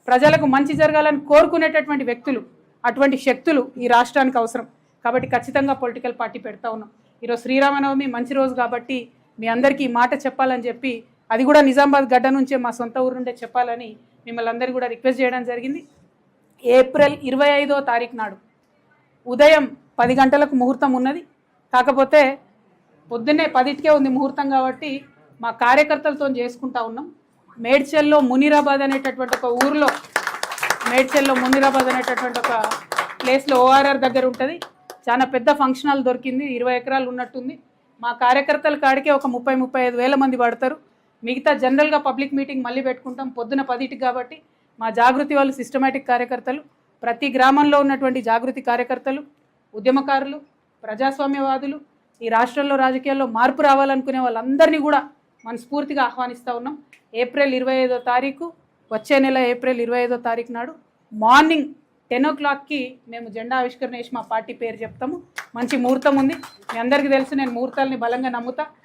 ప్రజలకు మంచి జరగాలని కోరుకునేటటువంటి వ్యక్తులు, అటువంటి శక్తులు ఈ రాష్ట్రానికి అవసరం. కాబట్టి ఖచ్చితంగా పొలిటికల్ పార్టీ పెడతా ఉన్నాం. ఈరోజు శ్రీరామనవమి మంచి రోజు కాబట్టి మీ అందరికీ ఈ మాట చెప్పాలని చెప్పి, అది కూడా నిజామాబాద్ గడ్డ నుంచే మా సొంత ఊరు నుండే చెప్పాలని మిమ్మల్ని అందరికీ కూడా రిక్వెస్ట్ చేయడం జరిగింది. ఏప్రిల్ 25వ తారీఖు నాడు ఉదయం 10 గంటలకు ముహూర్తం ఉన్నది. కాకపోతే పొద్దున్నే 10కే ఉంది ముహూర్తం కాబట్టి మా కార్యకర్తలతో చేసుకుంటా ఉన్నాం. మేడ్చల్లో మునీరాబాద్ అనేటటువంటి ఒక ఊరిలో, మేడ్చల్లో మునీరాబాద్ అనేటటువంటి ఒక ప్లేస్లో ORR దగ్గర ఉంటుంది. చాలా పెద్ద ఫంక్షన్ హాల్ దొరికింది, 20 ఎకరాలు ఉన్నట్టుంది. మా కార్యకర్తల కాడికే ఒక 30-35 వేల మంది పడతారు. మిగతా జనరల్గా పబ్లిక్ మీటింగ్ మళ్ళీ పెట్టుకుంటాం పొద్దున 10కి కాబట్టి మా జాగృతి వాళ్ళు సిస్టమేటిక్ కార్యకర్తలు, ప్రతి గ్రామంలో ఉన్నటువంటి జాగృతి కార్యకర్తలు, ఉద్యమకారులు, ప్రజాస్వామ్యవాదులు, ఈ రాష్ట్రంలో రాజకీయాల్లో మార్పు రావాలనుకునే వాళ్ళందరినీ కూడా మనస్ఫూర్తిగా ఆహ్వానిస్తూ ఉన్నాం. ఏప్రిల్ 25వ తారీఖు, వచ్చే నెల ఏప్రిల్ 25వ తారీఖు నాడు మార్నింగ్ 10 o'clockకి మేము జెండా ఆవిష్కరణ చేసి మా పార్టీ పేరు చెప్తాము. మంచి ముహూర్తం ఉంది. మీ అందరికీ తెలుసు, నేను ముహూర్తాలని బలంగా నమ్ముతా.